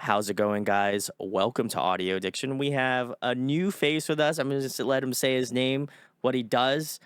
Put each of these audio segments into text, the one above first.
How's it going, guys? Welcome to Audio Addiction. We have a new face with us. I'm going to just let him say his name, what he does,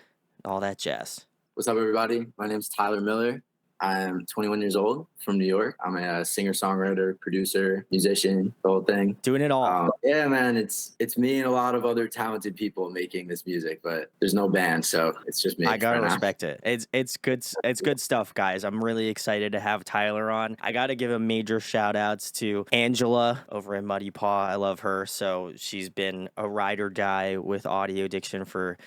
all that jazz. What's up, everybody? My name's Tyler Miller. I'm 21 years old from New York. I'm a singer-songwriter, producer, musician, the whole thing. Doing it all. Yeah, man, it's me and a lot of other talented people making this music, but there's no band, so it's just me. I gotta for now. respect it. It's good. It's good stuff, guys. I'm really excited to have Tyler on. I gotta give a major shout outs to Angela over in Muddy Paw. I love her. So she's been a ride or die with Audio Addiction for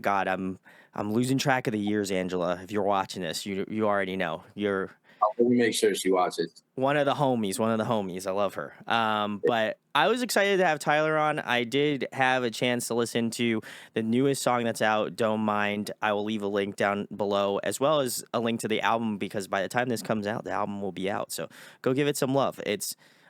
God. I'm losing track of the years, Angela. If you're watching this, you already know you're Let me make sure she watches. one of the homies. One of the homies. I love her. But I was excited to have Tyler on. I did have a chance to listen to the newest song that's out, Don't Mind. I will leave a link down below, as well as a link to the album, because by the time this comes out, the album will be out. So go give it some love.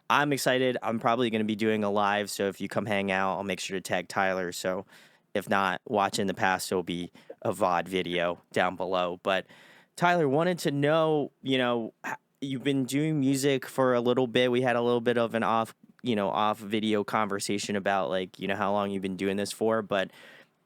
I'm excited. I'm probably going to be doing a live. So if you come hang out, I'll make sure to tag Tyler. So if not, watch in the past, it'll be a VOD video down below. But Tyler, wanted to know, you've been doing music for a little bit. We had a little bit of an off video conversation about how long you've been doing this for, but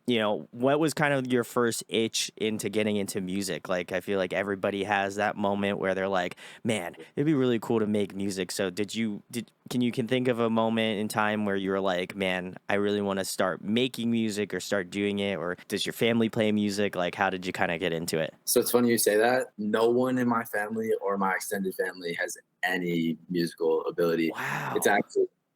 what was kind of your first itch into getting into music? Like, I feel like everybody has that moment where they're like, man, it'd be really cool to make music. So can you think of a moment in time where you were like, man, I really want to start making music or start doing it? Or does your family play music? Like, how did you kind of get into it? So it's funny you say that. No one in my family or my extended family has any musical ability. Wow.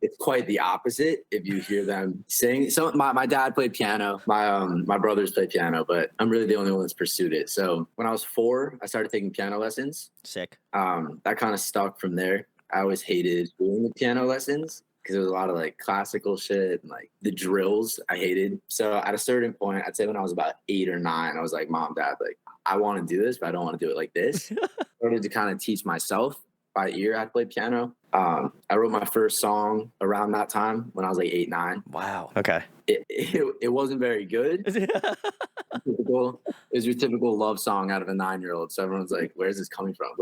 It's quite the opposite if you hear them sing. So my dad played piano. My brothers played piano, but I'm really the only one that's pursued it. So when I was 4, I started taking piano lessons. Sick. That kind of stuck from there. I always hated doing the piano lessons because there was a lot of like classical shit and like the drills I hated. So at a certain point, I'd say when I was about 8 or 9, I was like, Mom, Dad, like I want to do this, but I don't want to do it like this. I started to kind of teach myself by ear. I played piano. I wrote my first song around that time when I was like 8, 9. Wow. Okay. It wasn't very good. Typical, it was your typical love song out of a 9-year-old. So everyone's like, where's this coming from?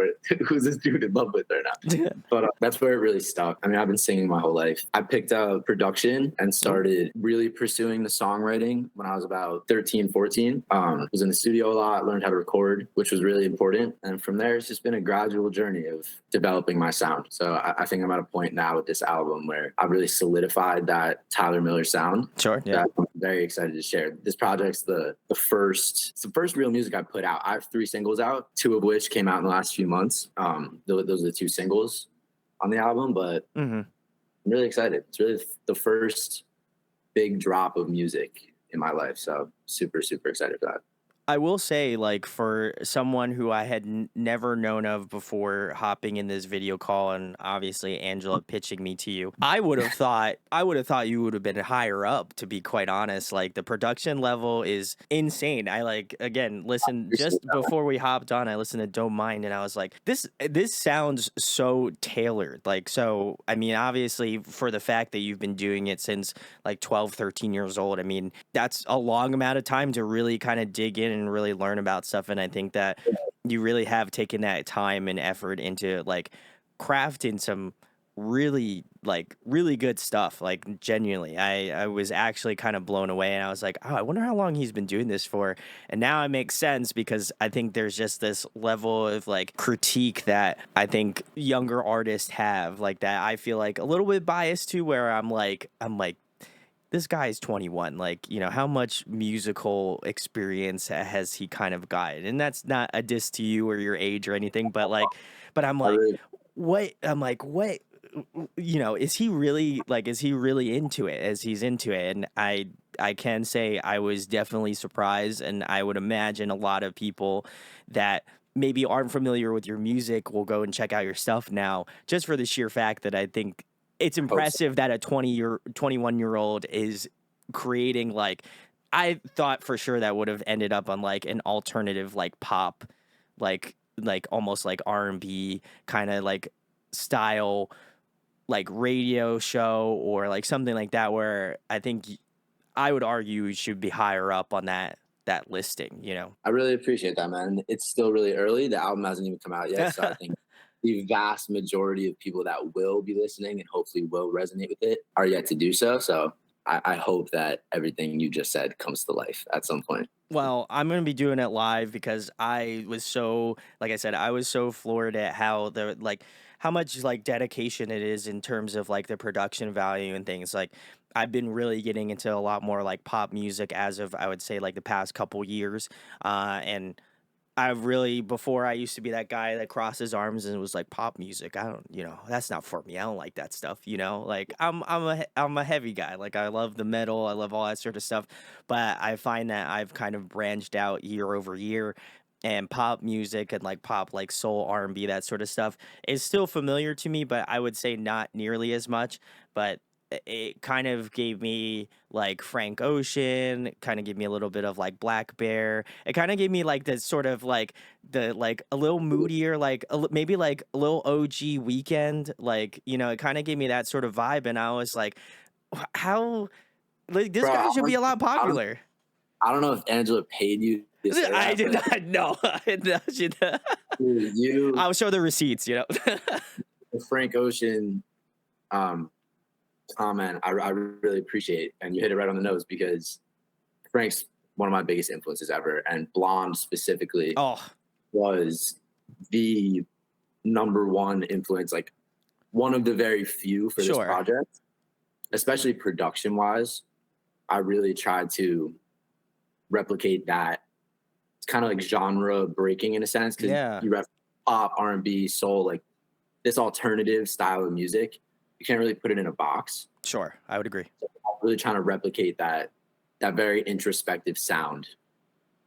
Who's this dude in love with right now? But that's where it really stuck. I mean, I've been singing my whole life. I picked up production and started really pursuing the songwriting when I was about 13, 14. Was in the studio a lot, learned how to record, which was really important. And from there, it's just been a gradual journey of developing my sound. So I think I'm at a point now with this album where I've really solidified that Tyler Miller sound. Sure. Yeah. I'm very excited to share. This project's the first real music I put out. I have 3 singles out, 2 of which came out in the last few months. Those are the 2 singles on the album, but I'm really excited. It's really the first big drop of music in my life. So super, super excited for that. I will say, like, for someone who I had never known of before hopping in this video call, and obviously Angela pitching me to you, I would have thought you would have been higher up, to be quite honest. Like, the production level is insane. I listened just before we hopped on, I listened to Don't Mind, and I was like, this sounds so tailored. Like, so, I mean, obviously, for the fact that you've been doing it since like 12, 13 years old, I mean, that's a long amount of time to really kind of dig in and really learn about stuff. And I think that you really have taken that time and effort into like crafting some really good stuff. Like, genuinely, I was actually kind of blown away, and I was like, oh, I wonder how long he's been doing this for. And now it makes sense, because I think there's just this level of like critique that I think younger artists have, like, that I feel like a little bit biased to, where I'm like this guy is 21. Like, how much musical experience has he kind of got? And that's not a diss to you or your age or anything, but I'm like, what? I'm like, what? Is he really into it as he's into it? And I can say I was definitely surprised, and I would imagine a lot of people that maybe aren't familiar with your music will go and check out your stuff now, just for the sheer fact that I think it's impressive that a 21-year-old is creating, like, I thought for sure that would have ended up on like an alternative, like pop, like almost like R&B kind of like style, like radio show or like something like that, where I think I would argue you should be higher up on that listing. I really appreciate that, man. It's still really early. The album hasn't even come out yet, so I think the vast majority of people that will be listening and hopefully will resonate with it are yet to do so. So I hope that everything you just said comes to life at some point. Well, I'm gonna be doing it live because like I said, I was so floored at how much like dedication it is in terms of like the production value and things. Like I've been really getting into a lot more like pop music as of I would say like the past couple years, and I've really before I used to be that guy that crossed his arms and was like pop music. I don't, that's not for me. I don't like that stuff. Like I'm a heavy guy. Like I love the metal. I love all that sort of stuff. But I find that I've kind of branched out year over year, and pop music and like pop like soul R&B that sort of stuff is still familiar to me. But I would say not nearly as much. But it kind of gave me like Frank Ocean, kind of gave me a little bit of like Black Bear. It kind of gave me like this sort of like the like a little moodier, like maybe like a little OG Weekend, like it kind of gave me that sort of vibe, and I was like, how like this Bro, guy should be a lot I don't, popular. I don't know if Angela paid you to say I that, did but not know. you, I'll show the receipts. the Frank Ocean um, comment, I really appreciate, and you hit it right on the nose because Frank's one of my biggest influences ever, and Blonde specifically Oh, was the number one influence, like one of the very few for this sure. project, especially production wise. I really tried to replicate that. It's kind of like genre breaking in a sense because Yeah, you rep pop, R&B, soul, like this alternative style of music. You can't really put it in a box. sure. I would agree. So I'm really trying to replicate that very introspective sound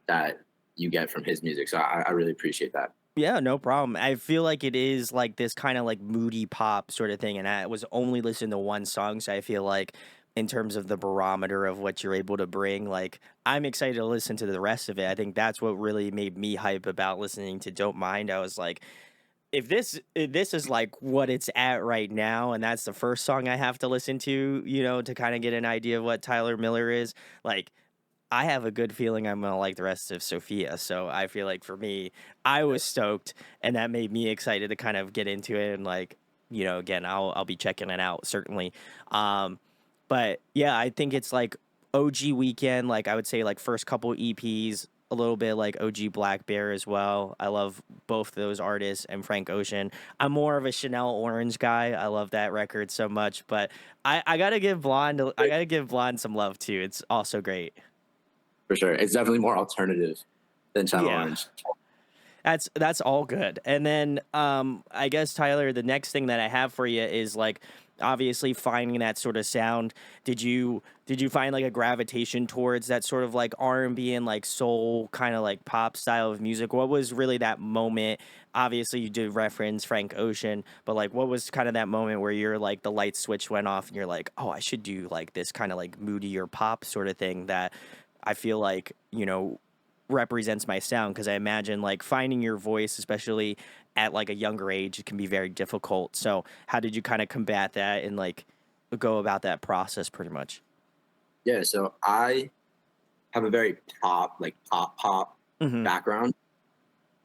that you get from his music. So I really appreciate that. Yeah, no problem. I feel like it is like this kind of like moody pop sort of thing, and I was only listening to one song, so I feel like in terms of the barometer of what you're able to bring, like I'm excited to listen to the rest of it. I think that's what really made me hype about listening to Don't Mind. I was like, if this is like what it's at right now, and that's the first song I have to listen to, to kind of get an idea of what Tyler Miller is like. I have a good feeling I'm gonna like the rest of Sophia. So I feel like for me, I was stoked, and that made me excited to kind of get into it. And like, again, I'll be checking it out certainly. Um, but yeah, I think it's like OG Weekend. Like I would say, like first couple EPs, a little bit like OG Black Bear as well. I love both those artists and Frank Ocean. I'm more of a Chanel Orange guy. I love that record so much, but I gotta give Blonde. I gotta give Blonde some love too. It's also great. For sure. It's definitely more alternative than Channel Yeah. Orange. That's all good. And then I guess Tyler, the next thing that I have for you is like obviously finding that sort of sound. Did you find like a gravitation towards that sort of like R&B and like soul kind of like pop style of music? What was really that moment? Obviously you did reference Frank Ocean, but like what was kind of that moment where you're like the light switch went off and you're like, "Oh, I should do like this kind of like moodier pop sort of thing that I feel like, represents my sound," because I imagine like finding your voice, especially at like a younger age, it can be very difficult. So, how did you kind of combat that and like go about that process pretty much? Yeah, so I have a very pop Hmm. background.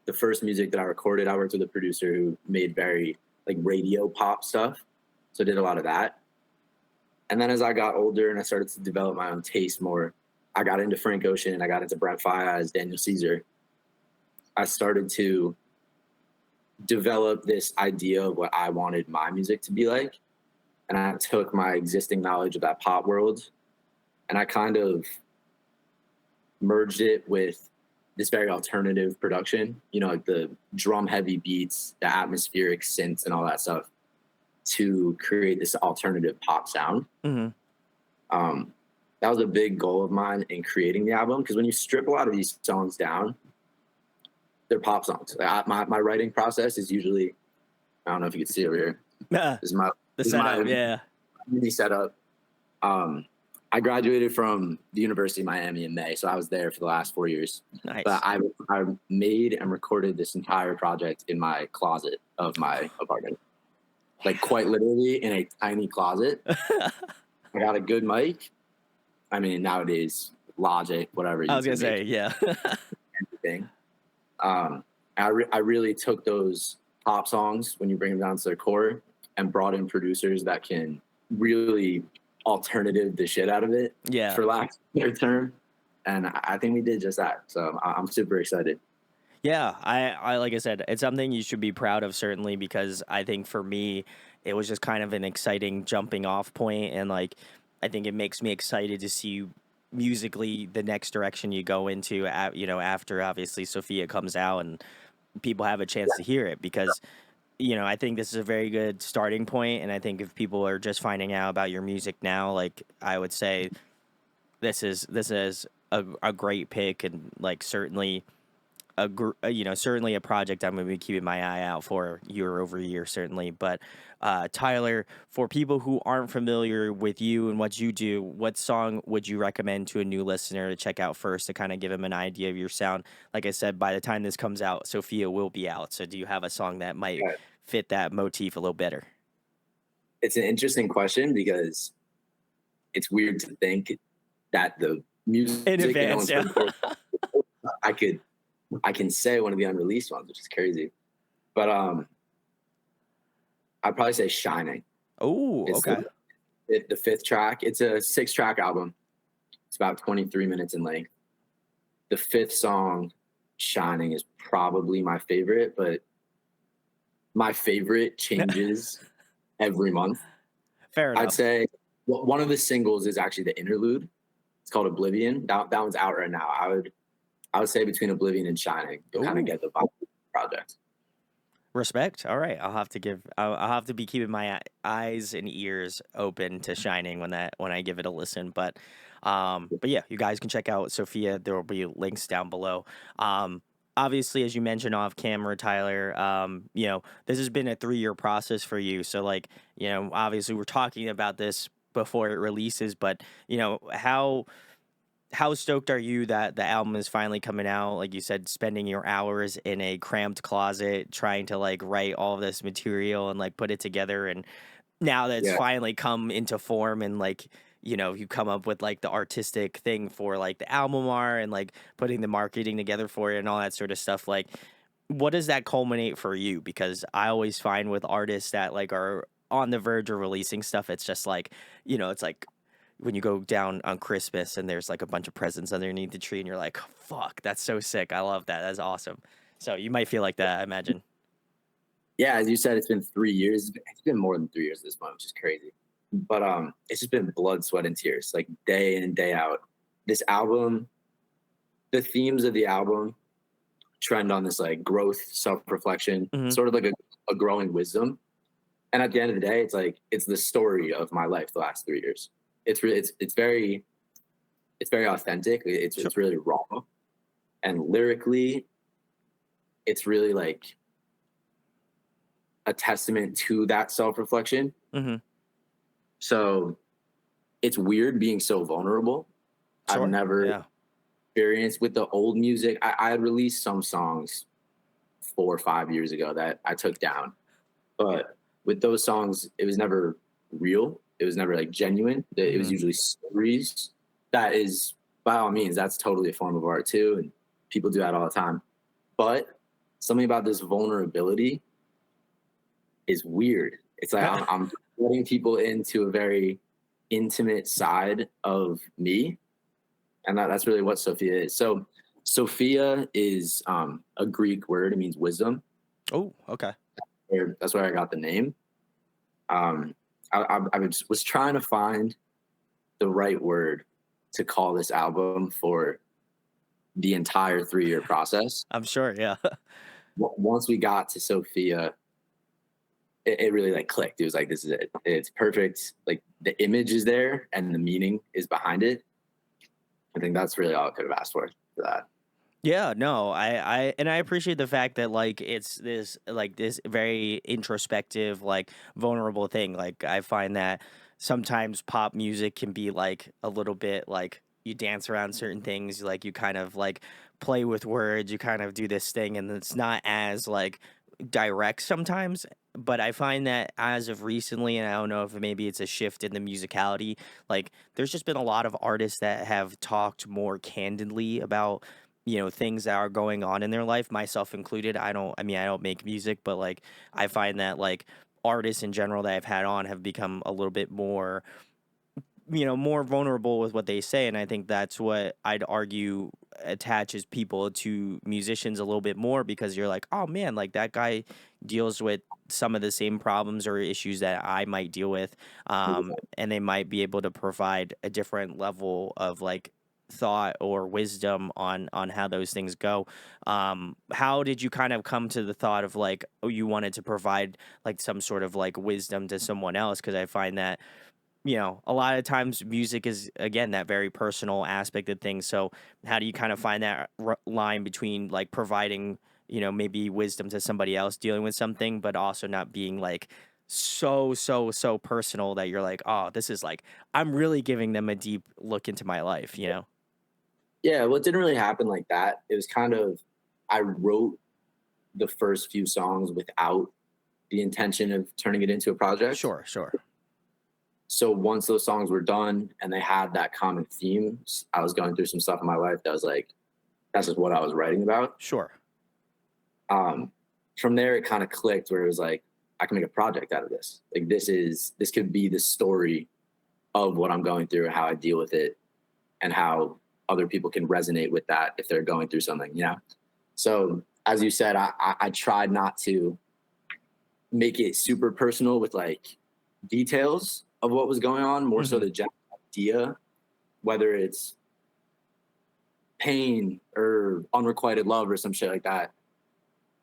The first music that I recorded, I worked with a producer who made very like radio pop stuff. So I did a lot of that. And then as I got older and I started to develop my own taste more, I got into Frank Ocean and I got into Brent Faiyaz, Daniel Caesar. I started to develop this idea of what I wanted my music to be like. And I took my existing knowledge of that pop world and I kind of merged it with this very alternative production, like the drum heavy beats, the atmospheric synths and all that stuff to create this alternative pop sound. Hmm. That was a big goal of mine in creating the album because when you strip a lot of these songs down, they're pop songs. My writing process is usually, I don't know if you can see over here. The This is my setup, yeah. mini setup. I graduated from the University of Miami in May, so I was there for the last 4 years. Nice. But I made and recorded this entire project in my closet of my apartment, like quite literally in a tiny closet. I got a good mic. I mean, nowadays, Logic, whatever. I You was gonna can make say, yeah. anything. I really took those pop songs when you bring them down to their core, and brought in producers that can really alternative the shit out of it, Yeah. for lack of a better term. And I think we did just that. So I'm super excited. Yeah, I like I said, it's something you should be proud of certainly because I think for me, it was just kind of an exciting jumping off point, and like I think it makes me excited to see musically the next direction you go into. After obviously Sophia comes out and people have a chance to hear it because I think this is a very good starting point, and I think if people are just finding out about your music now, like I would say this is a great pick and like certainly certainly a project I'm going to be keeping my eye out for year over year, certainly. But Tyler, for people who aren't familiar with you and what you do, what song would you recommend to a new listener to check out first to kind of give them an idea of your sound? Like I said, by the time this comes out, Sophia will be out. So do you have a song that might Yeah. fit that motif a little better? It's an interesting question because it's weird to think that the In music and no advance, one's yeah. heard before. I could I can say one of the unreleased ones, which is crazy. But I'd probably say Shining. Oh, It's okay. the fifth track. It's a 6-track album. It's about 23 minutes in length. The fifth song, Shining, is probably my favorite, but my favorite changes every month. Fair I'd enough. say one of the singles is actually the interlude. It's called Oblivion. That one's out right now. I would say between Oblivion and Shining, you'll kind of Oh, get the vibe of the project. respect. All right, I'll have to be keeping my eyes and ears open to Shining when I give it a listen. But yeah, you guys can check out Sophia. There will be links down below. Um, Obviously, as you mentioned off camera, Tyler, this has been a 3-year process for you. So like, obviously we're talking about this before it releases, but how stoked are you that the album is finally coming out? Like you said, spending your hours in a cramped closet trying to like write all of this material and like put it together. And now that it's Yeah, finally come into form and like, you come up with like the artistic thing for like the album art and like putting the marketing together for it and all that sort of stuff. Like, what does that culminate for you? Because I always find with artists that like are on the verge of releasing stuff, it's just like, it's like when you go down on Christmas and there's like a bunch of presents underneath the tree and you're like, fuck, that's so sick. I love that. That's awesome. So you might feel like that, I imagine. yeah. As you said, it's been 3 years. It's been more than 3 years this month, which is crazy. But it's just been blood, sweat, and tears, like day in and day out. This album, the themes of the album trend on this like growth, self-reflection, Hmm. sort of like a growing wisdom. And at the end of the day, it's like it's the story of my life the last 3 years. It's really it's very authentic. It's Sure. it's really raw, and lyrically, it's really like a testament to that self-reflection. Hmm. So it's weird being so vulnerable. I've Sure. never Yeah. experienced with the old music. I had released some songs 4 or 5 years ago that I took down, but with those songs, it was never real. It was never like genuine. It was Hmm. usually stories. That is, by all means, that's totally a form of art too, and people do that all the time. But something about this vulnerability is weird. It's like I'm letting people into a very intimate side of me, and that's really what Sophia is. So Sophia is a Greek word. It means wisdom. Oh, okay. That's where I got the name. Um, was trying to find the right word to call this album for the entire 3-year process. I'm sure. Yeah. Once we got to Sophia, it really like clicked. It was like, this is it. It's perfect. Like the image is there and the meaning is behind it. I think that's really all I could have asked for that. Yeah, no, I appreciate the fact that like it's this very introspective, like vulnerable thing. Like I find that sometimes pop music can be like a little bit like you dance around certain things, like you kind of like play with words, you kind of do this thing, and it's not as like direct sometimes. But I find that as of recently, and I don't know if maybe it's a shift in the musicality, like there's just been a lot of artists that have talked more candidly about things that are going on in their life, myself included. I mean, I don't make music, but like I find that like artists in general that I've had on have become a little bit more, more vulnerable with what they say. And I think that's what I'd argue attaches people to musicians a little bit more, because you're like, oh man, like that guy deals with some of the same problems or issues that I might deal with. And they might be able to provide a different level of like thought or wisdom on how those things go. How did you kind of come to the thought of like, oh, you wanted to provide like some sort of like wisdom to someone else? Because I find that a lot of times music is, again, that very personal aspect of things. So, how do you kind of find that line between like providing, maybe wisdom to somebody else dealing with something, but also not being like so personal that you're like, oh, this is like, I'm really giving them a deep look into my life, you know? Yeah, well, it didn't really happen like that. It was kind of, I wrote the first few songs without the intention of turning it into a project. Sure, sure, So once those songs were done and they had that common theme, I was going through some stuff in my life that was like, that's just what I was writing about. sure. Um, from there, it kind of clicked where it was like, I can make a project out of this. Like this could be the story of what I'm going through, how I deal with it, and how other people can resonate with that if they're going through something. So as you said, I tried not to make it super personal with like details of what was going on, more so Hmm. the general idea, whether it's pain or unrequited love or some shit like that.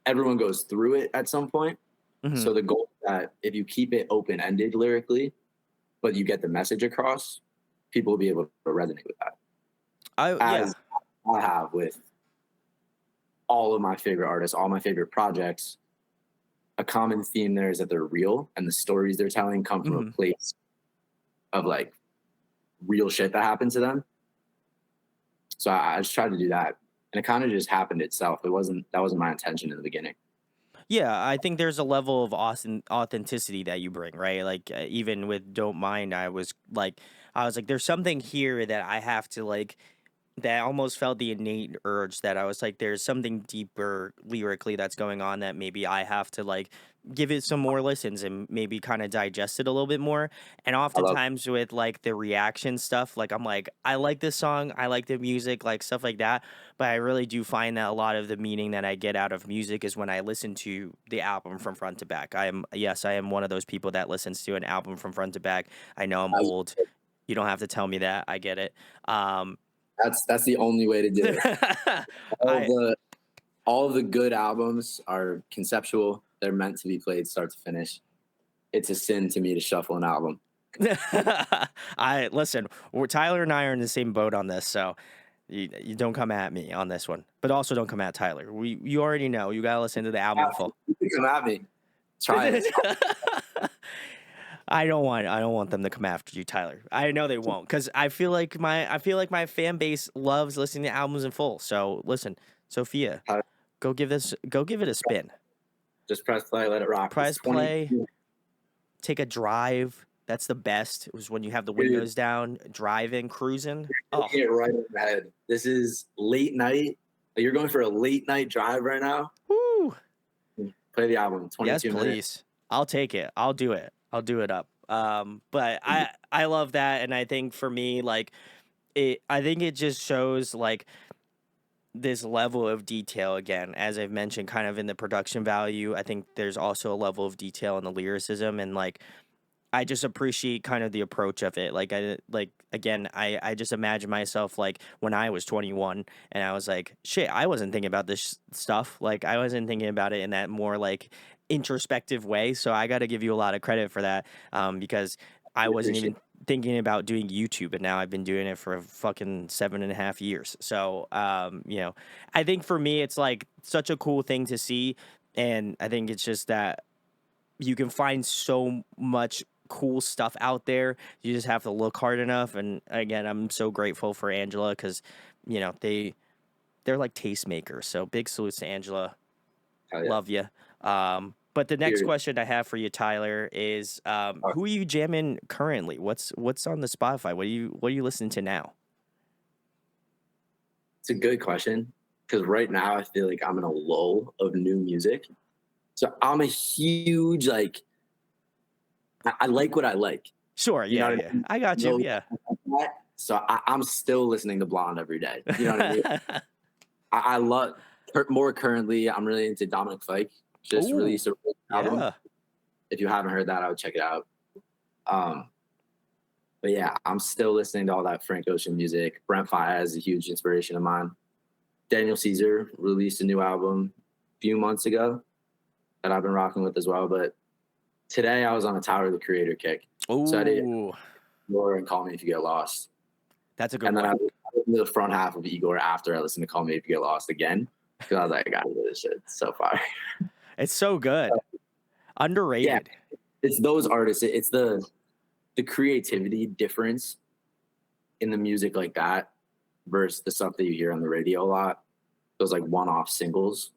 Everyone goes through it at some point. Hmm. So the goal is that if you keep it open ended lyrically, but you get the message across, people will be able to resonate with that. Yeah. As I have with all of my favorite artists, all my favorite projects, a common theme there is that they're real and the stories they're telling come from a Hmm. place of like real shit that happened to them. So I just tried to do that. And it kind of just happened itself. That wasn't my intention in the beginning. Yeah, I think there's a level of authenticity that you bring, right? Like even with "Don't Mind," I was like, there's something here that I have to like. That I almost felt the innate urge that I was like, there's something deeper lyrically that's going on that maybe I have to like give it some more listens and maybe kind of digest it a little bit more. And I love oftentimes with like the reaction stuff, like I'm like, I like this song, I like the music, like stuff like that. But I really do find that a lot of the meaning that I get out of music is when I listen to the album from front to back. Yes, I am one of those people that listens to an album from front to back. I know I'm as old. You don't have to tell me that. I get it. that's the only way to do it. All of I the all of the good albums are conceptual. They're meant to be played start to finish. It's a sin to me to shuffle an album. I listen. Tyler and I are in the same boat on this, so you don't come at me on this one. But also don't come at Tyler. You already know you gotta listen to the album in full. You can come at me. Try it. I don't want them to come after you, Tyler. I know they won't, because I feel like my fan base loves listening to albums in full. So listen, Sophia, go give it a spin. Just press play, let it rock. It's Press 20. play. Take a drive. That's the best. It was when you have the Dude, windows down, driving, cruising. Oh, hitting it right in the head. This is late night. You're going for a late night drive right now. whoo. Play the album. Yes, 22 minutes. please. I'll take it. I'll do it. I'll do it up. But I love that, and I think for me, like I think it just shows like this level of detail again, as I've mentioned, kind of in the production value. I think there's also a level of detail in the lyricism, and like I just appreciate kind of the approach of it. Like I just imagine myself like when I was 21 and I was like, shit, I wasn't thinking about this stuff. Like I wasn't thinking about it in that more like introspective way. So I got to give you a lot of credit for that, because I We wasn't appreciate even thinking about doing YouTube, and now I've been doing it for fucking 7.5 years. So, I think for me, it's like such a cool thing to see. And I think it's just that you can find so much cool stuff out there. You just have to look hard enough. And again, I'm so grateful for Angela, because they're like tastemakers. So big salutes to Angela. it. Hell yeah. Love you. But the next Period. question I have for you, Tyler, is who are you jamming currently? What's on the Spotify? What are you listening to now? It's a good question. because right now I feel like I'm in a lull of new music. So I'm a huge like I like what I like. Sure, You know yeah, what I yeah. mean? I got you, No, yeah. so I'm still listening to Blonde every day. You know what I mean? I love more currently. I'm really into Dominic Fike. Just Ooh, released a album. yeah. If you haven't heard that, I would check it out. Um, but yeah, I'm still listening to all that Frank Ocean music. Brent Faiyaz is a huge inspiration of mine. Daniel Caesar released a new album a few months ago that I've been rocking with as well. But today I was on a Tyler the Creator kick. So I did Ooh, Igor and Call Me If You Get Lost. that's a good And then I one. listened to the front half of Igor after I listened to Call Me If You Get Lost again. Because I was like, I gotta do this shit. It's so fire. It's so good. Yeah, Underrated. it's those artists. It's the creativity difference in the music like that versus the stuff that you hear on the radio a lot. Those like one-off singles.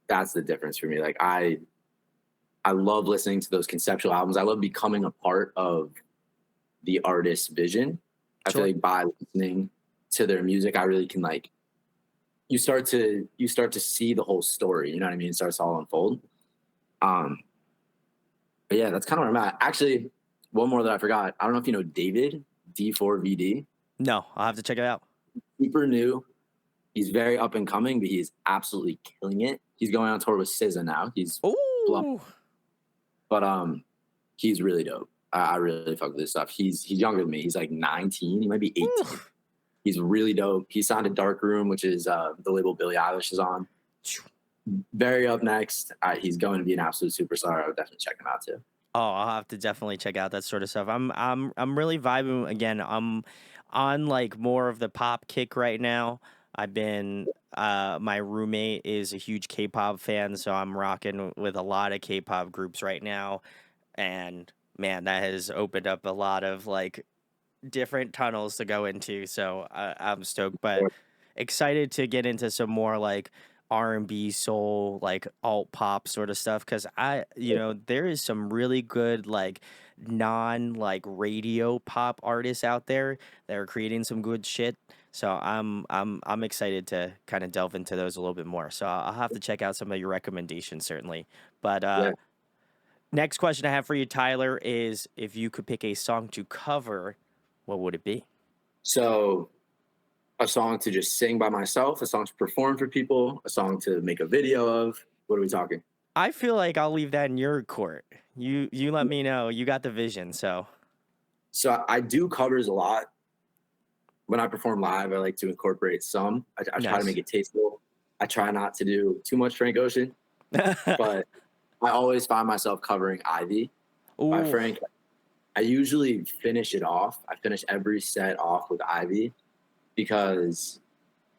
That's the difference for me. Like I love listening to those conceptual albums. I love becoming a part of the artist's vision. I feel Sure. like by listening to their music, I really can like you start to see the whole story. You know what I mean? It starts to all unfold. Um, but yeah, that's kind of where I'm at. Actually, one more that I forgot. I don't know if you know David D4VD. No, I'll have to check it out. Super new. He's very up and coming, but he's absolutely killing it. He's going on tour with SZA now. He's blown, Ooh. but he's really dope. I really fuck with this stuff. He's younger than me. He's like 19. He might be 18. Ooh. He's really dope. He signed to Dark Room, which is the label Billie Eilish is on. Very up next. He's going to be an absolute superstar. I would definitely check him out too. Oh, I'll have to definitely check out that sort of stuff. I'm really vibing again. I'm on like more of the pop kick right now. I've been my roommate is a huge K-pop fan, so I'm rocking with a lot of K-pop groups right now. And man, that has opened up a lot of like different tunnels to go into. So I'm stoked, but excited to get into some more like R&B, soul, like alt pop sort of stuff. Cause there is some really good like non like radio pop artists out there that are creating some good shit. So I'm excited to kind of delve into those a little bit more. So I'll have to check out some of your recommendations certainly. But Yeah. next question I have for you, Tyler, is if you could pick a song to cover, what would it be? So a song to just sing by myself, a song to perform for people, a song to make a video of. What are we talking? I feel like I'll leave that in your court. You let me know. You got the vision, so So I do covers a lot. When I perform live, I like to incorporate some. I try to nice. make it tasteful. I try not to do too much Frank Ocean, but I always find myself covering Ivy by Ooh, Frank. I usually finish it off. I finish every set off with Ivy because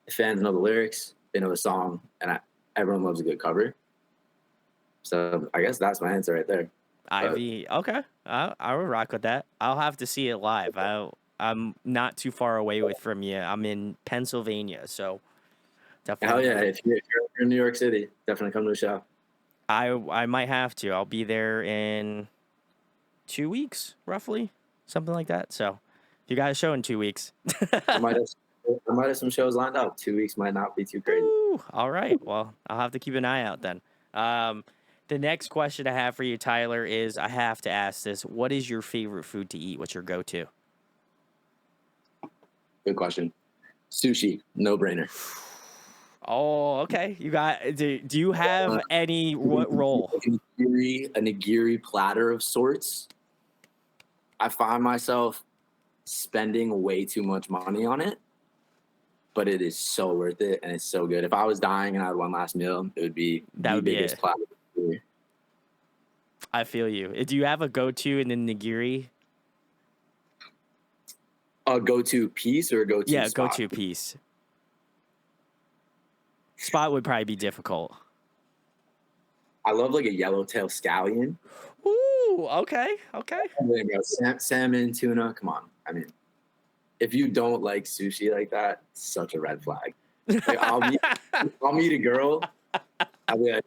the fans know the lyrics, they know the song, and everyone loves a good cover. So I guess that's my answer right there. But Ivy. Okay, I will rock with that. I'll have to see it live. I'm not too far away from you. I'm in Pennsylvania, so hell definitely. yeah, if you're in New York City, definitely come to the show. I might have to. I'll be there in 2 weeks, roughly, something like that. So if you got a show in 2 weeks. I might have some shows lined up. 2 weeks might not be too crazy. Ooh, all right. Well, I'll have to keep an eye out then. The next question I have for you, Tyler, is I have to ask this. What is your favorite food to eat? What's your go-to? Good question. Sushi, no brainer. Oh, okay. Do you have any what role? A nigiri platter of sorts. I find myself spending way too much money on it, but it is so worth it and it's so good. If I was dying and I had one last meal, it would be That the would be biggest it. platter. I feel you. Do you have a go-to in the nigiri? A go-to piece or a go-to Yeah, spot? go-to piece. Spot would probably be difficult. I love like a yellowtail scallion. Ooh, okay, okay. Salmon, tuna. Come on. I mean, if you don't like sushi like that, it's such a red flag. Like, I'll meet a girl. I'll be like,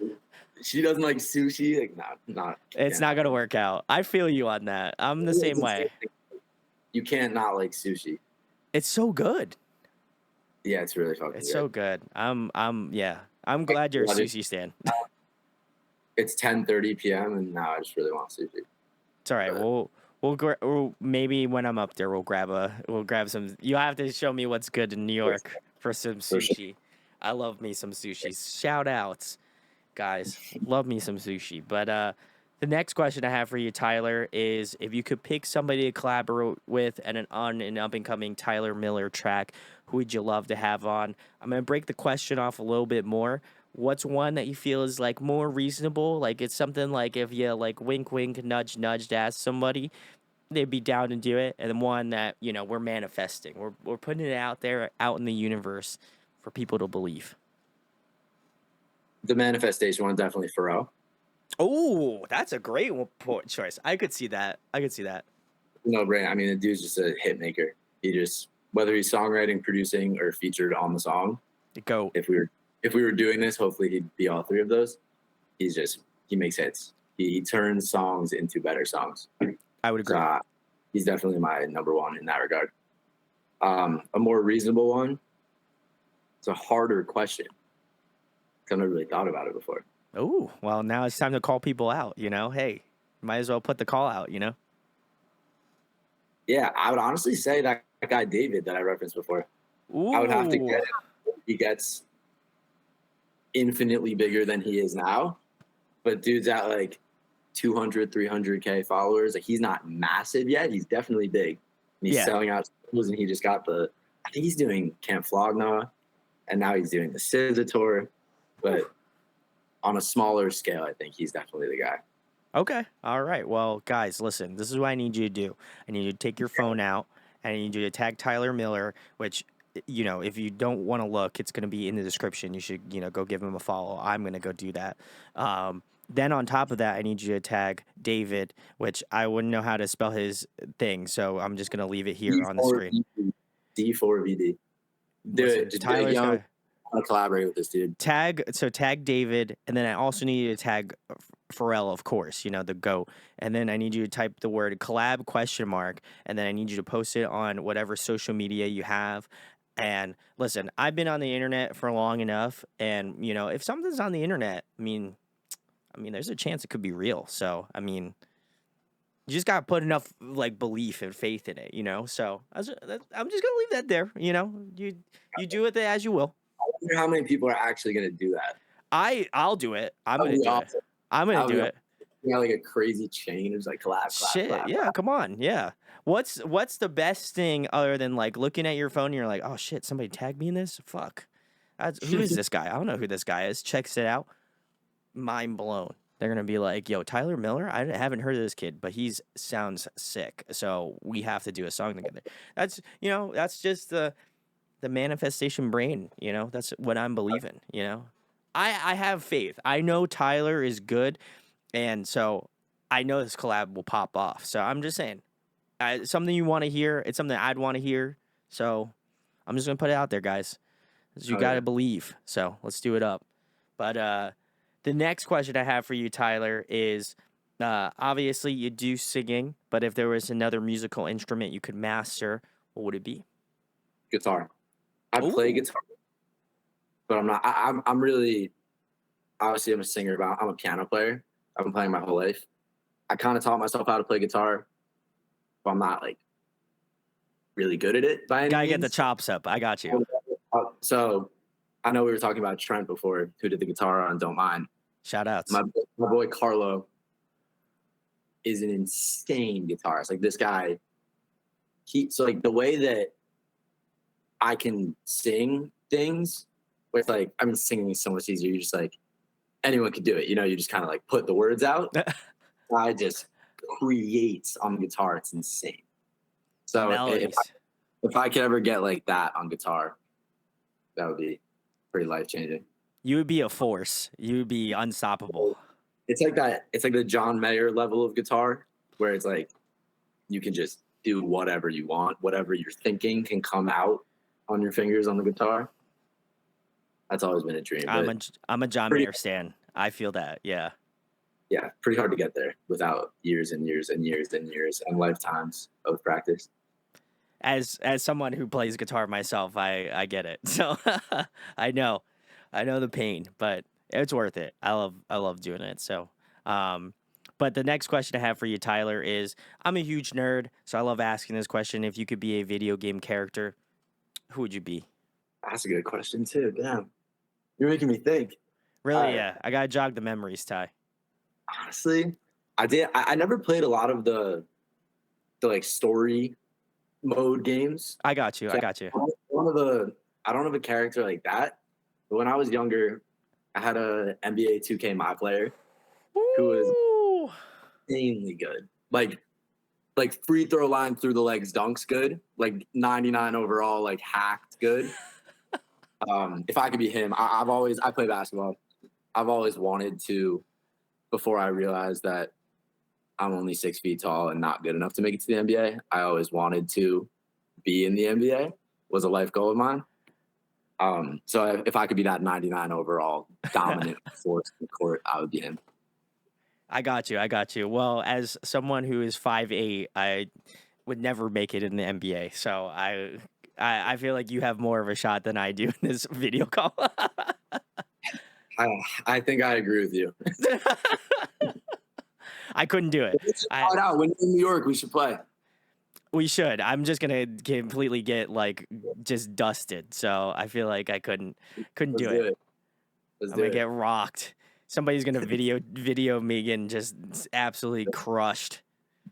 she doesn't like sushi. Like, not. It's not gonna work out. I feel you on that. I'm the same way. You can't not like sushi. It's so good. Yeah, it's really fucking It's good. so good. Yeah. I'm Like, glad you're a sushi stan. it's 10:30 p.m. and now I just really want sushi. It's all right. But We'll maybe when I'm up there, we'll grab some. You have to show me what's good in New for, York for some for sure. sushi. I love me some sushi. Shout outs, guys. Love me some sushi. But the next question I have for you, Tyler, is if you could pick somebody to collaborate with on an up and coming Tyler Miller track, who would you love to have on? I'm gonna break the question off a little bit more. What's one that you feel is like more reasonable? Like it's something like if you like wink, wink, nudge, nudge to ask somebody, they'd be down to do it. And then one that we're manifesting, we're putting it out there, out in the universe, for people to believe. The manifestation one definitely Pharrell. Oh, that's a great choice. I could see that. I could see that. No brain. I mean, the dude's just a hit maker. He just whether he's songwriting, producing, or featured on the song. Go. If we were doing this, hopefully he'd be all three of those. He makes hits. He turns songs into better songs. I would agree. So he's definitely my number one in that regard. A more reasonable one. It's a harder question. I've never really thought about it before. Oh, well, now it's time to call people out. Hey, might as well put the call out. Yeah, I would honestly say that guy David that I referenced before. I would have to Ooh. get him. He gets infinitely bigger than he is now, but dude's at like 200, 300K followers. Like he's not massive yet. He's definitely big. And he's Yeah. selling out schools, and he just got I think he's doing Camp Flogna, and now he's doing the SZA tour. But on a smaller scale, I think he's definitely the guy. Okay. All right. Well, guys, listen, this is what I need you to do. I need you to take your phone out and I need you to tag Tyler Miller, which, if you don't want to look, it's going to be in the description. You should, go give him a follow. I'm going to go do that. Then on top of that, I need you to tag David, which I wouldn't know how to spell his thing. So I'm just going to leave it here on the screen. D4VD. Listen, Dude, Tyler's young, going to I want to collaborate with this dude. tag David, and then I also need you to tag Pharrell, of course, the GOAT. And then I need you to type the word collab ? And then I need you to post it on whatever social media you have. And listen, I've been on the internet for long enough, and if something's on the internet, I mean, there's a chance it could be real. So, you just gotta put enough like belief and faith in it, So I'm just gonna leave that there. You do it as you will. I wonder how many people are actually going to do that. I'll do it. I'm That gonna would be do it. awesome. I'm gonna That would do be it. You got like a crazy chain. It's like collab, Shit, collab, yeah, collab. come on, yeah. What's the best thing other than like looking at your phone and you're like, oh shit, somebody tagged me in this? Fuck. Who is this guy? I don't know who this guy is. Checks it out. Mind blown. They're gonna be like, yo, Tyler Miller? I haven't heard of this kid, but he sounds sick. So we have to do a song together. That's just the manifestation brain, That's what I'm believing, I have faith. I know Tyler is good, and so I know this collab will pop off. So I'm just saying, something you want to hear. It's something I'd want to hear. So I'm just gonna put it out there, guys. 'Cause you gotta believe. So let's do it up. But the next question I have for you, Tyler, is obviously you do singing, but if there was another musical instrument you could master, what would it be? Guitar. I play Ooh. guitar, but I'm not. I'm really obviously I'm a singer, but I'm a piano player. I've been playing my whole life. I kind of taught myself how to play guitar, but I'm not like really good at it by any Gotta means. get the chops up. I got you. So I know we were talking about Trent before, who did the guitar on Don't Mind. Shout outs. My boy Carlo is an insane guitarist. Like this guy, so like the way that I can sing things with singing is so much easier. You just like anyone could do it. You just kind of like put the words out. I just creates on the guitar. It's insane. So if I could ever get like that on guitar, that would be pretty life changing. You would be a force. You would be unstoppable. It's like that. It's like the John Mayer level of guitar, where it's like you can just do whatever you want. Whatever you're thinking can come out on your fingers on the guitar. That's always been a dream. I'm a John Mayer stan. I feel that. Yeah. Yeah, pretty hard to get there without years and years and years and years and lifetimes of practice. As someone who plays guitar myself, I get it. So I know, I know the pain, but it's worth it. I love doing it. So, um, but the next question I have for you, Tyler, is I'm a huge nerd, so I love asking this question. If you could be a video game character, who would you be? That's a good question too. Damn, you're making me think. Really, Uh, yeah, I gotta jog the memories, Ty. Honestly, I did. I never played a lot of the like story mode games. I got you. I So got you. I don't have a character like that. But when I was younger, I had a NBA 2K My player who was Ooh. insanely good. Like free throw line through the legs dunks good. Like 99 overall, like hacked good. If I could be him, I play basketball. I've always wanted to, before I realized that I'm only 6 feet tall and not good enough to make it to the NBA. I always wanted to be in the NBA, was a life goal of mine. So if I could be that 99 overall dominant force in the court, I would be him. I got you. I got you. Well, as someone who is 5'8", I would never make it in the NBA. So I feel like you have more of a shot than I do in this video call. I think I agree with you. I couldn't do it. We should I find out when you're in New York. We should play. We should. I'm just gonna completely get like just dusted. So I feel like I couldn't Let's do do it. it. Let's I'm do gonna it. get rocked. Somebody's gonna video me getting just absolutely crushed.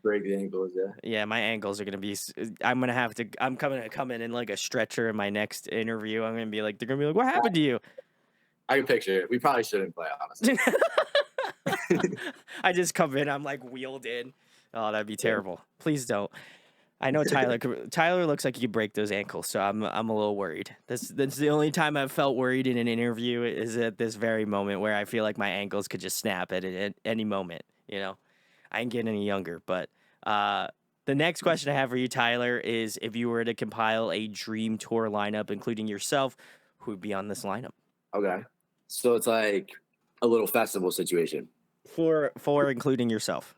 Break the ankles. Yeah. Yeah, my ankles are gonna be. I'm gonna have to. I'm coming to come in like a stretcher in my next interview. I'm gonna be like, they're gonna be like, what happened to you? I can picture it. We probably shouldn't play, honestly. I just come in. I'm like wheeled in. Oh, that'd be terrible. Please don't. I know Tyler. Tyler looks like he could break those ankles, so I'm a little worried. That's the only time I've felt worried in an interview is at this very moment where I feel like my ankles could just snap at any moment. You know, I ain't getting any younger. But the next question I have for you, Tyler, is if you were to compile a dream tour lineup, including yourself, who would be on this lineup? Okay. So it's like a little festival situation. For including yourself.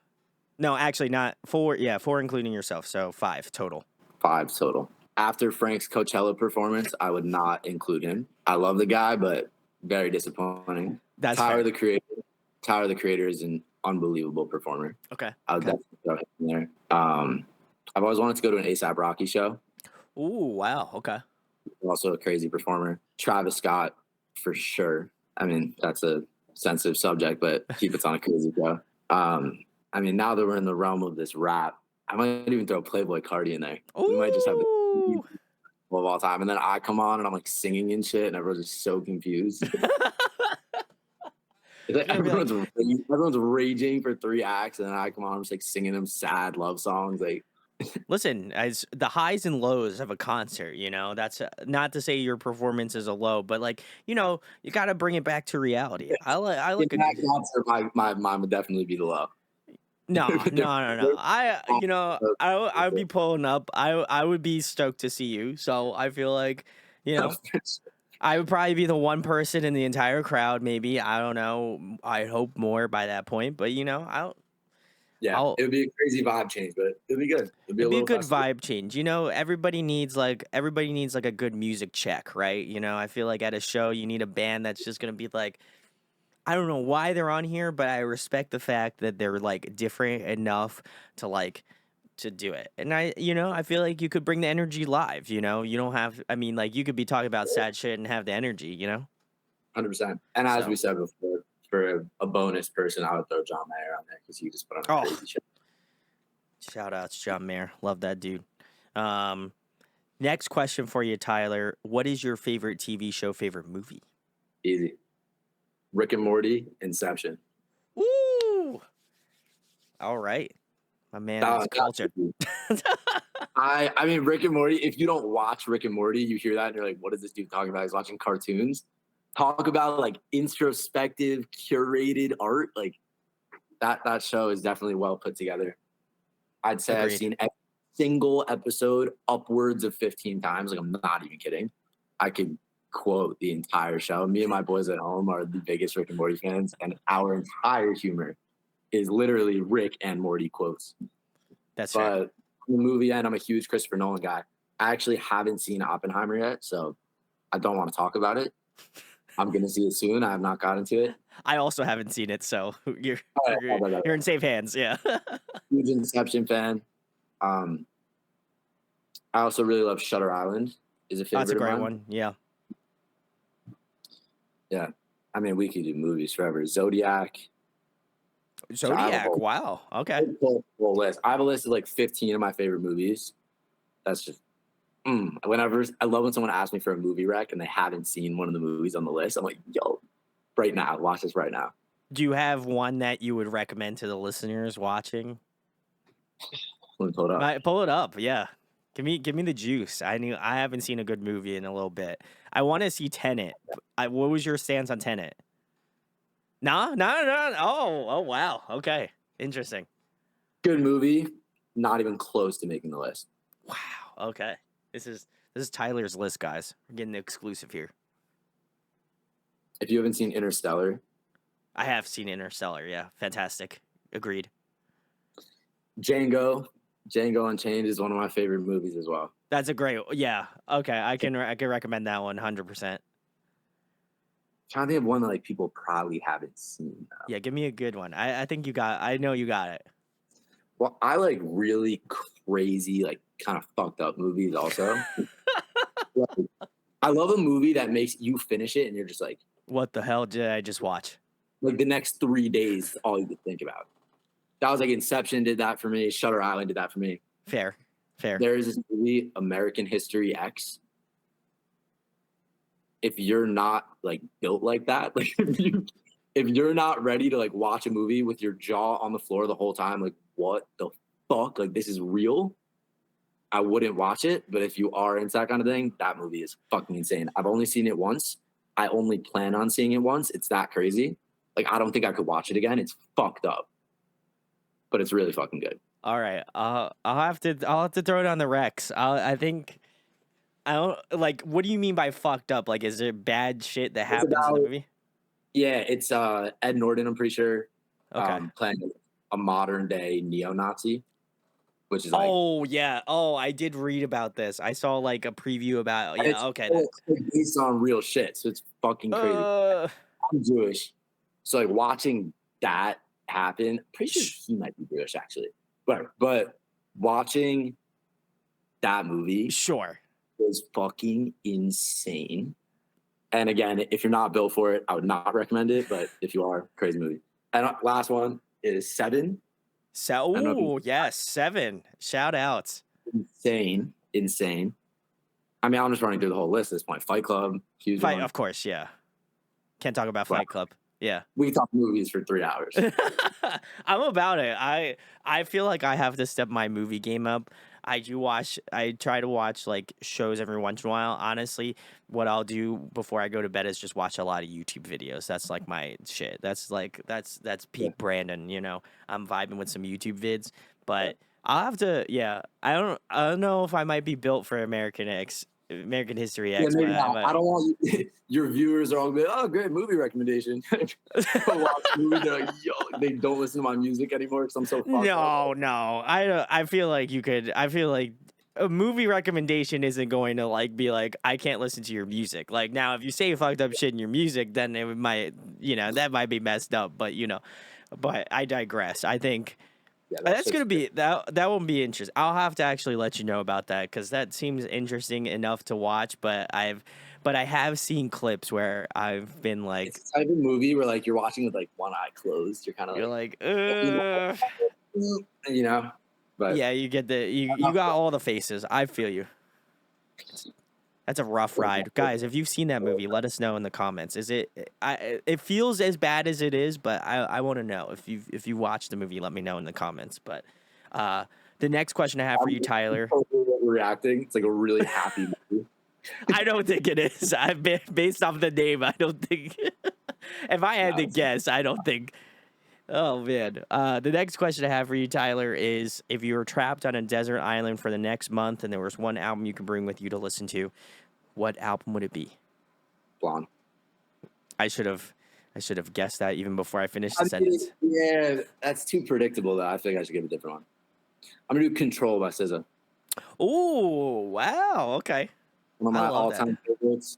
No, actually not four. Yeah, four including yourself. So 5 total. 5 total. After Frank's Coachella performance, I would not include him. I love the guy, but very disappointing. That's Tyler fair. the Creator. Tyler the Creator is an unbelievable performer. Okay. I would Okay. definitely throw him in there. I've always wanted to go to an ASAP Rocky show. Ooh, wow. Okay. Also a crazy performer. Travis Scott, for sure. I mean, that's a sensitive subject, but he puts on a crazy show. I mean, now that we're in the realm of this rap, I might even throw Playboy Cardi in there. We might just have the Ooh. of all time. And then I come on and I'm like singing and shit, and everyone's just so confused. It's like everyone's raging for 3 acts, and then I come on, I'm just like singing them sad love songs. Like, Listen, as the highs and lows of a concert, you know, that's not to say your performance is a low, but like, you know, you got to bring it back to reality. I in like a that concert, my mine would definitely be the low. no, no, no, no. You know, I would be pulling up. I would be stoked to see you. So I feel like, you know, I would probably be the one person in the entire crowd. Maybe I don't know. I hope more by that point, but you know, Yeah, I'll it would be a crazy vibe change, but it'd be good. It'd be a It'd be a little good festival. vibe change. You know, everybody needs like a good music check, right? You know, I feel like at a show you need a band that's just gonna be like, I don't know why they're on here, but I respect the fact that they're like different enough to like to do it. And I feel like you could bring the energy live, you know? You don't have I mean, like you could be talking about sad shit and have the energy, you know? 100%. And as we So, said before, for a bonus person, I would throw John Mayer on there because he just put on a oh, crazy show. shout outs John Mayer. Love that dude. Um Next question for you, Tyler. What is your favorite TV show, favorite movie? Easy. Rick and Morty, Inception. Ooh. All right. My man is cultured. I mean, Rick and Morty, if you don't watch Rick and Morty, you hear that and you're like, what is this dude talking about? He's watching cartoons. Talk about like introspective, curated art. Like that show is definitely well put together. I'd say I've Agreed. seen every single episode upwards of 15 times. Like, I'm not even kidding. I could quote the entire show. Me and my boys at home are the biggest Rick and Morty fans, and our entire humor is literally Rick and Morty quotes. That's fair. But the movie end, I'm a huge Christopher Nolan guy. I actually haven't seen Oppenheimer yet, so I don't want to talk about it. I'm gonna see it soon. I have not gotten to it. I also haven't seen it, so you're Oh, you're, yeah, you're in safe hands. Yeah. huge Inception fan. Um, I also really love Shutter Island. Is a That's a favorite of great mine. one. Yeah. Yeah, I mean we could do movies forever. Zodiac. So I have a Zodiac. Wow. Okay. whole list. I have a list of like 15 of my favorite movies. That's just whenever I love when someone asks me for a movie rec and they haven't seen one of the movies on the list. I'm like, yo, right now, watch this right now. Do you have one that you would recommend to the listeners watching? Let me pull it up. Pull it up. Yeah. Give me the juice. I haven't seen a good movie in a little bit. I want to see Tenet. What was your stance on Tenet? No, no, no. Oh, wow. Okay. Interesting. Good movie, not even close to making the list. Wow. Okay. This is Tyler's list, guys. We're getting the exclusive here. If you haven't seen Interstellar, I have seen Interstellar. Yeah. Fantastic. Agreed. Django, Django Unchained is one of my favorite movies as well. That's a great. Yeah. Okay. I can recommend that one 100%. Trying to think of one that like people probably haven't seen. Yeah. Give me a good one. I think you got. I know you got it. Well, I like really crazy, like kind of fucked up movies also. Like, I love a movie that makes you finish it and you're just What the hell did I just watch? like the next 3 days, all you could think about. That was like Inception did that for me. Shutter Island did that for me. Fair. There is this movie, American History X. If you're not like built like that, like if you're not ready to like watch a movie with your jaw on the floor the whole time, like what the fuck? Like this is real. I wouldn't watch it, but if you are into that kind of thing, that movie is fucking insane. I've only seen it once. I only plan on seeing it once. It's that crazy. Like I don't think I could watch it again. It's fucked up, but it's really fucking good. All right. I'll have to throw it on the Rex. I think I don't like. What do you mean by fucked up? Like, is there bad shit that It's happens in the about movie? Yeah, it's Ed Norton. I'm pretty sure Okay. playing a modern day neo-Nazi, which is like Oh yeah. Oh, I did read about this. I saw like a preview about. and it's Yeah. Okay. like, based on real shit, so it's fucking crazy. Uh. I'm Jewish, so like watching that happen. Pretty sure sh- he might be Jewish actually, but watching that movie Sure. was fucking insane. And again, if you're not built for it, I would not recommend it. But if you are, crazy movie. And last one is Seven. So. I don't know if Oh yes, 7. Shout outs. insane. I mean, I'm just running through the whole list at this point. Fight Club, huge Fight. one. Of course. Yeah. Can't talk about Wow. Fight Club. Yeah. We can talk movies for 3 hours. I'm about it. I feel like I have to step my movie game up. I try to watch like shows every once in a while. Honestly, what I'll do before I go to bed is just watch a lot of YouTube videos. That's like my shit. That's Yeah. peak Brandon, I'm vibing with some YouTube vids, but I'll have to I don't know if I might be built for American History Yeah, X, maybe but not. I don't want you, your viewers are all going, oh, great movie recommendation. Go watch the movie. They're like, yo, they don't listen to my music anymore because I'm so fucked up. No. I feel like you could. I feel like a movie recommendation isn't going to like be like I can't listen to your music. Like now, if you say fucked up shit in your music, then it might that might be messed up. But but I digress. I think Yeah, that's gonna be that won't be interesting. I'll have to actually let you know about that because that seems interesting enough to watch. But I have seen clips where I've been like, it's the type of movie where like you're watching with like one eye closed. You're kind of you're like, like, you know, but yeah, you get you got all the faces. I feel you. That's a rough ride, guys. If you've seen that movie, let us know in the comments. It feels as bad as it is, but I want to know if you watched the movie. Let me know in the comments. But the next question I have for you, Tyler. reacting. It's like a really happy movie. I don't think it is. Based off the name, I don't think. If I had to guess, I don't think. Oh man. The next question I have for you, Tyler, is if you were trapped on a desert island for the next month and there was one album you could bring with you to listen to, what album would it be? Blonde. I should have guessed that even before I finished the sentence. Yeah, that's too predictable though. I think I should give a different one. I'm gonna do Control by SZA. Oh, wow. Okay. One of I my love that. all-time favorites.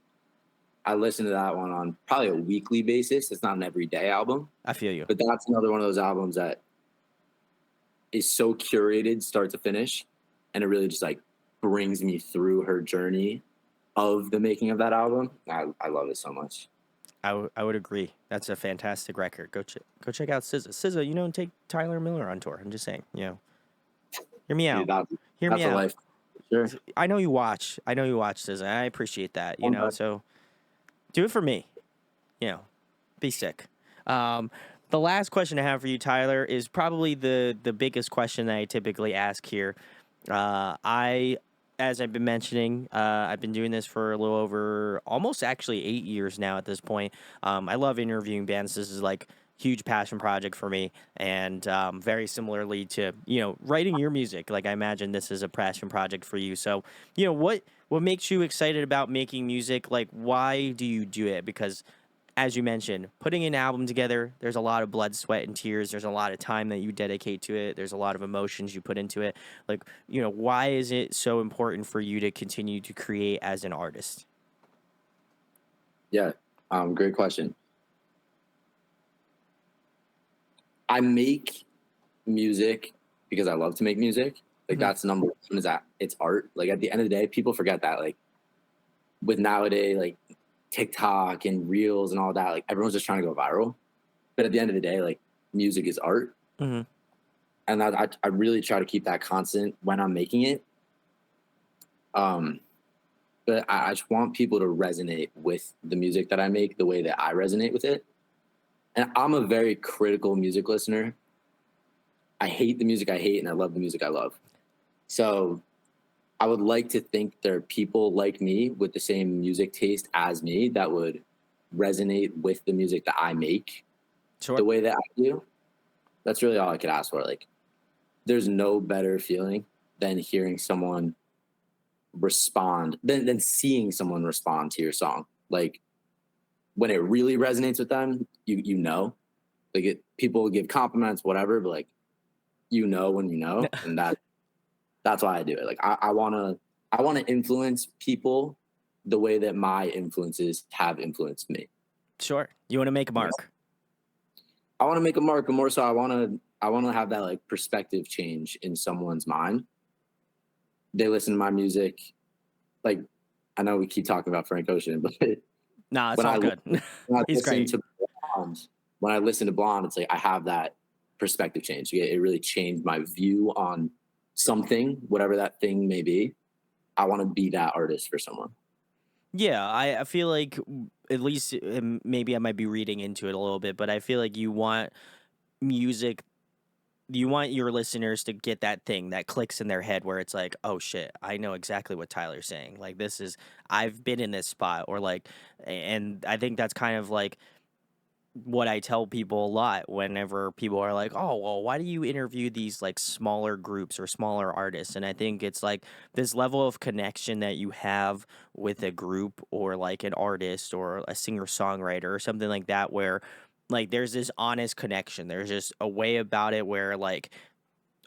I listen to that one on probably a weekly basis. It's not an everyday album, I feel you. but that's another one of those albums that is so curated start to finish, and it really just like brings me through her journey of the making of that album. I love it so much. I would agree. That's a fantastic record. Go check out SZA. SZA, take Tyler Miller on tour. I'm just saying, hear me Dude, out. Hear me that's a out. life. Sure. I know you watch. I know you watch SZA. I appreciate that. Okay. So do it for me. Be sick. Um, the last question I have for you, Tyler, is probably the biggest question that I typically ask here. I, as I've been mentioning, I've been doing this for a little over almost actually 8 years now at this point. I love interviewing bands. This is like huge passion project for me, and very similarly to writing your music. Like I imagine this is a passion project for you. So what makes you excited about making music? Like why do you do it? Because as you mentioned, putting an album together, there's a lot of blood, sweat, and tears. There's a lot of time that you dedicate to it. There's a lot of emotions you put into it. Like, why is it so important for you to continue to create as an artist? Yeah. Great question. I make music because I love to make music. Like Mm-hmm. that's number one is that it's art. Like at the end of the day, people forget that. Like with nowadays, like TikTok and reels and all that, like everyone's just trying to go viral. But at the end of the day, like music is art. Mm-hmm. And I really try to keep that constant when I'm making it. Um, but I just want people to resonate with the music that I make the way that I resonate with it. And I'm a very critical music listener. I hate the music I hate and I love the music I love. So I would like to think there are people like me with the same music taste as me that would resonate with the music that I make Sure. the way that I do. That's really all I could ask for. Like, there's no better feeling than hearing someone respond, than seeing someone respond to your song. Like, when it really resonates with them, you know. Like, people give compliments, whatever, but like, when you know. And that's why I do it. Like, I wanna influence people the way that my influences have influenced me. Sure. You want to make a Yes. mark. I want to make a mark, and more so, I want to have that like perspective change in someone's mind. They listen to my music, like I know we keep talking about Frank Ocean, but Nah, it's when all I good. when I He's listen great. to Blonde, it's like I have that perspective change. It really changed my view on something, whatever that thing may be. I want to be that artist for someone. Yeah, I feel like at least maybe I might be reading into it a little bit, but I feel like music you want your listeners to get that thing that clicks in their head where it's like, oh shit, I know exactly what Tyler's saying. Like I've been in this spot, or like, and I think that's kind of like what I tell people a lot whenever people are like, oh, well, why do you interview these like smaller groups or smaller artists? And I think it's like this level of connection that you have with a group or like an artist or a singer songwriter or something like that, where like there's this honest connection. There's just a way about it where like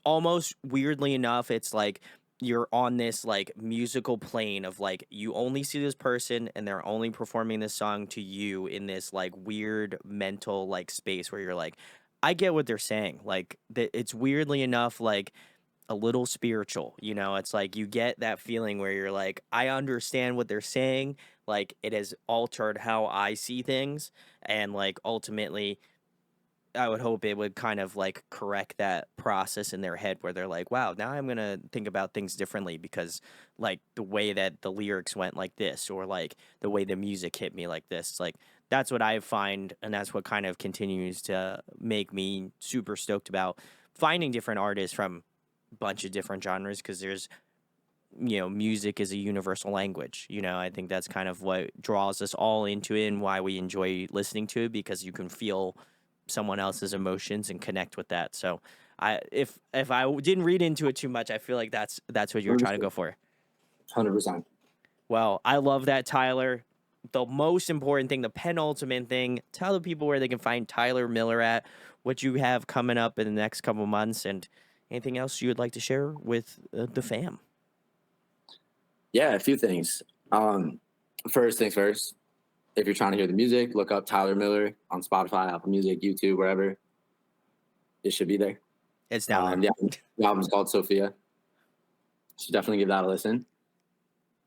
almost weirdly enough, it's like you're on this like musical plane of like you only see this person and they're only performing this song to you in this like weird mental like space where you're like, I get what they're saying. Like it's weirdly enough like a little spiritual, it's like you get that feeling where you're like, I understand what they're saying. Like it has altered how I see things. And like ultimately I would hope it would kind of like correct that process in their head where they're like, wow, now I'm going to think about things differently because like the way that the lyrics went like this, or like the way the music hit me like this. Like that's what I find. And that's what kind of continues to make me super stoked about finding different artists from a bunch of different genres. Cause there's, music is a universal language. I think that's kind of what draws us all into it and why we enjoy listening to it, because you can feel someone else's emotions and connect with that. So if I didn't read into it too much, I feel like that's what you were trying to go for. 100%. Well, I love that, Tyler. The most important thing, the penultimate thing, tell the people where they can find Tyler Miller at, what you have coming up in the next couple months, and anything else you would like to share with the fam. Yeah, a few things. First things first, if you're trying to hear the music, look up Tyler Miller on Spotify, Apple Music, YouTube, wherever. It should be there. It's down there. The album's called Sophia. Should definitely give that a listen.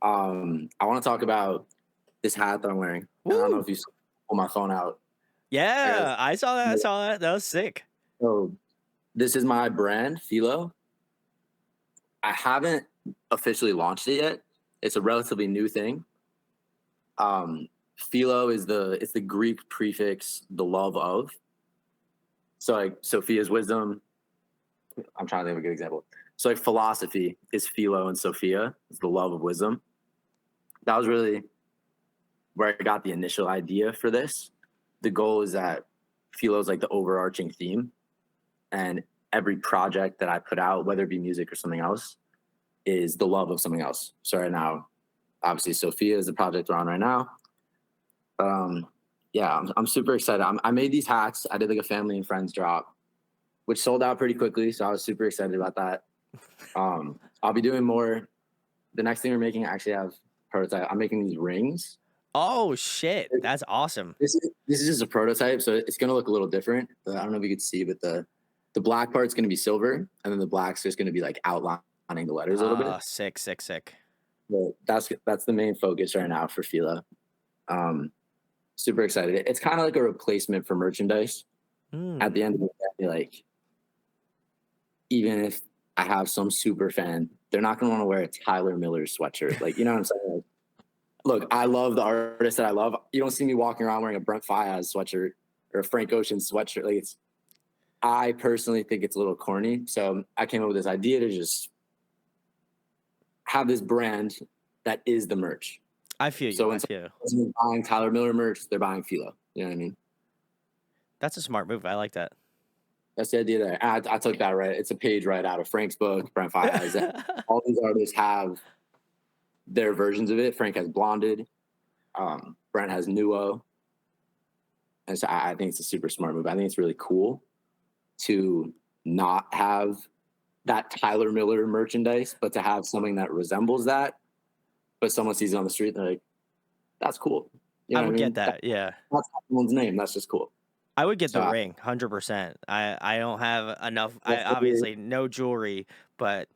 I want to talk about this hat that I'm wearing. I don't know Woo! if you pull my phone out. Yeah, I saw that. I saw that. That was sick. So this is my brand, Philo. I haven't officially launched it yet. It's a relatively new thing. Philo is the Greek prefix, the love of. So like Sophia's wisdom. I'm trying to think of a good example. So like philosophy is Philo and Sophia is the love of wisdom. That was really where I got the initial idea for this. The goal is that Philo is like the overarching theme, and every project that I put out, whether it be music or something else, is the love of something else. So right now, obviously Sophia is the project we're on right now. Yeah, I'm super excited. I made these hats. I did like a family and friends drop, which sold out pretty quickly. So I was super excited about that. I'll be doing more. The next thing we're making, I actually have prototype. I'm making these rings. Oh shit, that's awesome. This is just a prototype, so it's gonna look a little different. I don't know if you could see, but the black part's gonna be silver, and then the black's just gonna be like outlining the letters a little bit. Sick. But that's the main focus right now for Fila. Super excited. It's kind of like a replacement for merchandise. At the end of the day, like, even if I have some super fan, they're not gonna want to wear a Tyler Miller sweatshirt. Like, you know what I'm saying? Like, look, I love the artists that I love. You don't see me walking around wearing a Brent Faiyaz sweatshirt or a Frank Ocean sweatshirt. Like, I personally think it's a little corny. So I came up with this idea to just have this brand that is the merch. I feel you. So when someone's buying Tyler Miller merch, they're buying Philo. You know what I mean? That's a smart move. I like that. That's the idea there. I took that right. It's a page right out of Frank's book, Brent Faiyaz. All these artists have their versions of it. Frank has Blonded. Brent has Nuo. And so I think it's a super smart move. I think it's really cool to not have that Tyler Miller merchandise, but to have something that resembles that. But someone sees it on the street, they're like, that's cool. You know I would what I mean? get that. Yeah. That's someone's name. That's just cool. I would get the ring, 100%. I don't have enough. I obviously no jewelry, but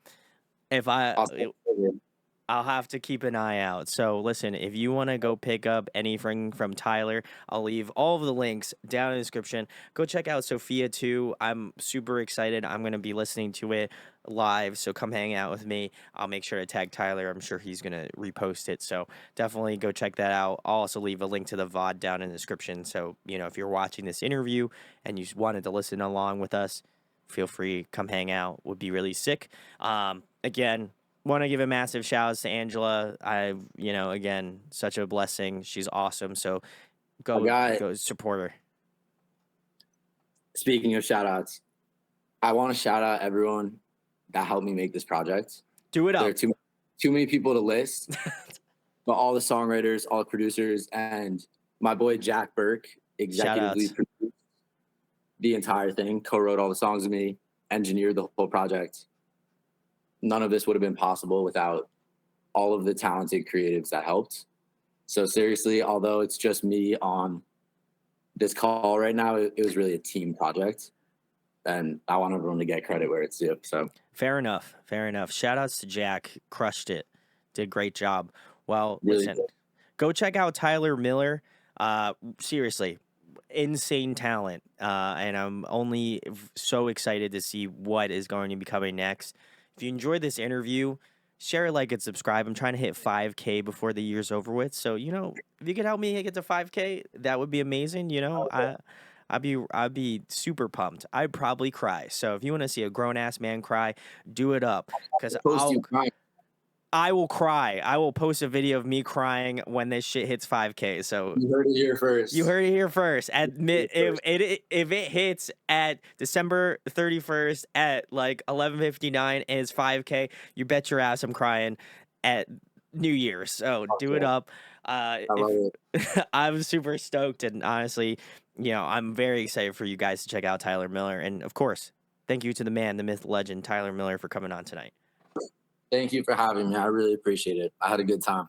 if I'll have to keep an eye out. So listen, if you want to go pick up anything from Tyler, I'll leave all of the links down in the description. Go check out Sophia too. I'm super excited. I'm going to be listening to it live, so come hang out with me. I'll make sure to tag Tyler. I'm sure he's going to repost it. So definitely go check that out. I'll also leave a link to the VOD down in the description. So, if you're watching this interview and you wanted to listen along with us, feel free, come hang out. Would be really sick. Again, want to give a massive shout out to Angela. Again, such a blessing. She's awesome. So go support her. Speaking of shout outs, I want to shout out everyone that helped me make this project. Do it up. There are too many people to list, but all the songwriters, all the producers, and my boy Jack Burke executively produced the entire thing, co-wrote all the songs with me, engineered the whole project. None of this would have been possible without all of the talented creatives that helped. So seriously, although it's just me on this call right now, it was really a team project. And I want everyone to get credit where it's due. So fair enough. Shout outs to Jack. Crushed it. Did a great job. Well, really listen, go check out Tyler Miller. Seriously, insane talent. And I'm only so excited to see what is going to be coming next. If you enjoyed this interview, share, like, and subscribe. I'm trying to hit 5K before the year's over with. So, if you could help me get to 5K, that would be amazing. I'd be super pumped. I'd probably cry. So if you want to see a grown ass man cry, do it up. Because I will cry. I will post a video of me crying when this shit hits 5K. So you heard it here first. If it hits at December 31st at like 11:59 and it's 5K, you bet your ass I'm crying at New Year's. So do it up. I love it. I'm super stoked, and honestly, I'm very excited for you guys to check out Tyler Miller. And of course, thank you to the man, the myth, legend, Tyler Miller, for coming on tonight. Thank you for having me. I really appreciate it. I had a good time.